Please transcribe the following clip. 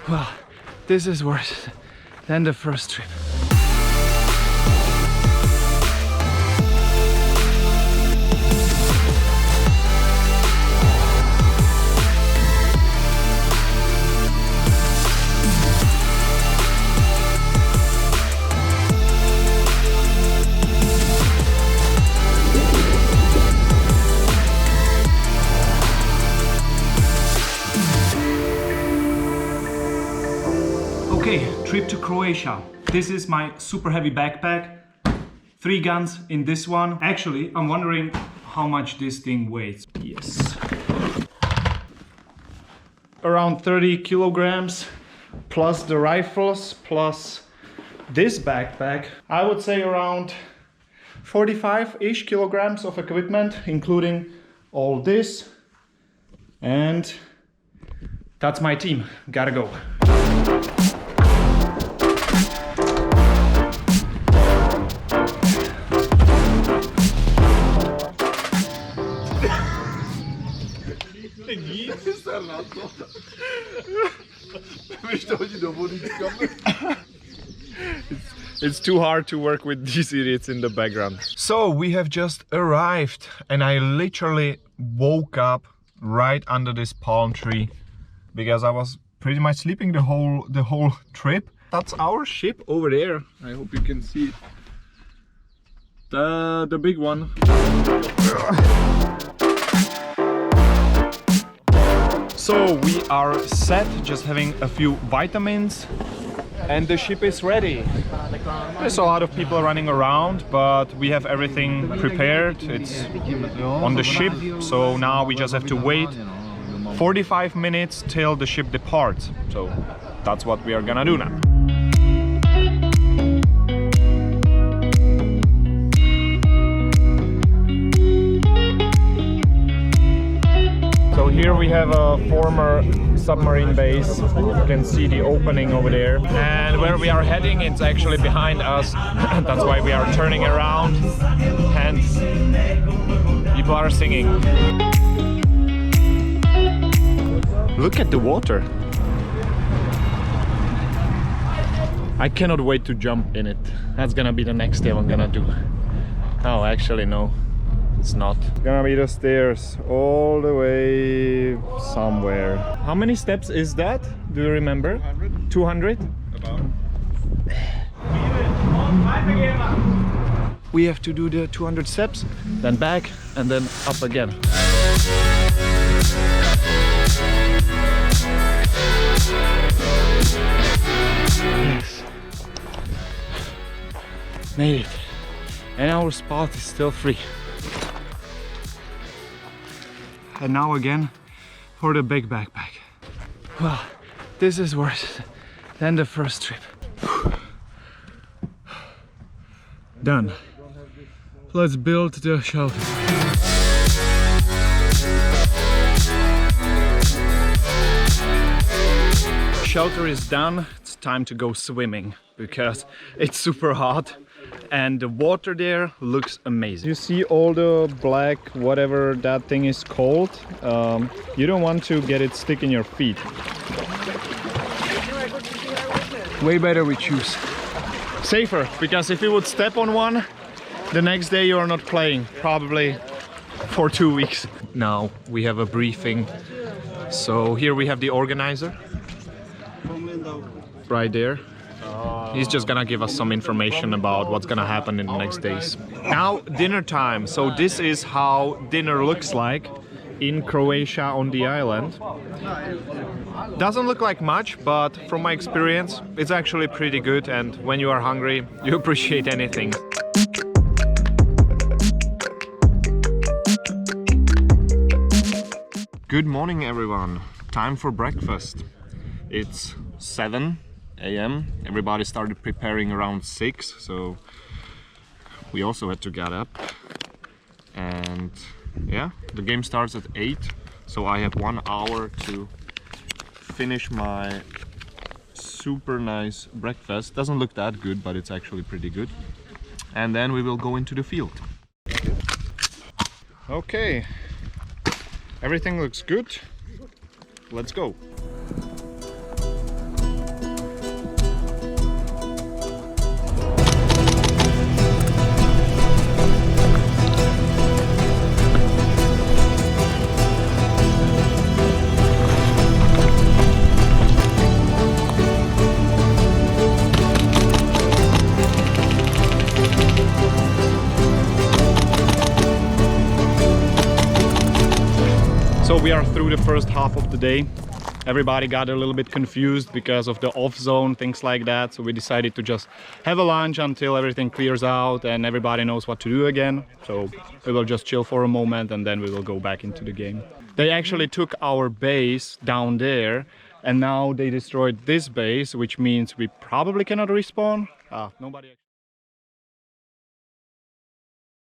Well, this is worse than the first trip. Okay, trip to Croatia. This is my super heavy backpack. 3 guns in this one. Actually, I'm wondering how much this thing weighs. Yes. Around 30 kilograms, plus the rifles, plus this backpack. I would say around 45-ish kilograms of equipment, including all this. And that's my team. Gotta go. It's too hard to work with these idiots in the background. So we have just arrived and I literally woke up right under this palm tree because I was pretty much sleeping the whole trip. That's our ship over there. I hope you can see it. The big one. So we are set, just having a few vitamins and the ship is ready. There's a lot of people running around, but we have everything prepared. It's on the ship, so now we just have to wait 45 minutes till the ship departs. So that's what we are gonna do now. So here we have a former submarine base. You can see the opening over there. And where we are heading, it's actually behind us. That's why we are turning around. Hence, people are singing. Look at the water. I cannot wait to jump in it. That's gonna be the next step I'm gonna do. Oh, actually no. It's not. It's gonna be the stairs all the way somewhere. How many steps is that? Do you remember? 200? 200? About. We have to do the 200 steps, then back, and then up again. Yes. Made it. And our spot is still free. And now again for the big backpack. Well, this is worse than the first trip. Done. Let's build the shelter. Shelter is done. It's time to go swimming because it's super hot. And the water there looks amazing. You see all the black, whatever that thing is called. You don't want to get it stick in your feet. Way better with shoes. Safer, because if you would step on one, the next day you are not playing, probably for 2 weeks. Now we have a briefing. So here we have the organizer. Right there. He's just gonna give us some information about what's gonna happen in the next days. Now dinner time. So this is how dinner looks like in Croatia on the island. Doesn't look like much, but from my experience, it's actually pretty good. And when you are hungry, you appreciate anything. Good morning, everyone. Time for breakfast. It's 7 a.m. Everybody started preparing around 6, so we also had to get up. And yeah, the game starts at 8, so I have 1 hour to finish my super nice breakfast. Doesn't look that good, but it's actually pretty good. And then we will go into the field. Okay, everything looks good. Let's go. So we are through the first half of the day. Everybody got a little bit confused because of the off zone, things like that. So we decided to just have a lunch until everything clears out and everybody knows what to do again. So we will just chill for a moment and then we will go back into the game. They actually took our base down there and now they destroyed this base, which means we probably cannot respawn. Nobody.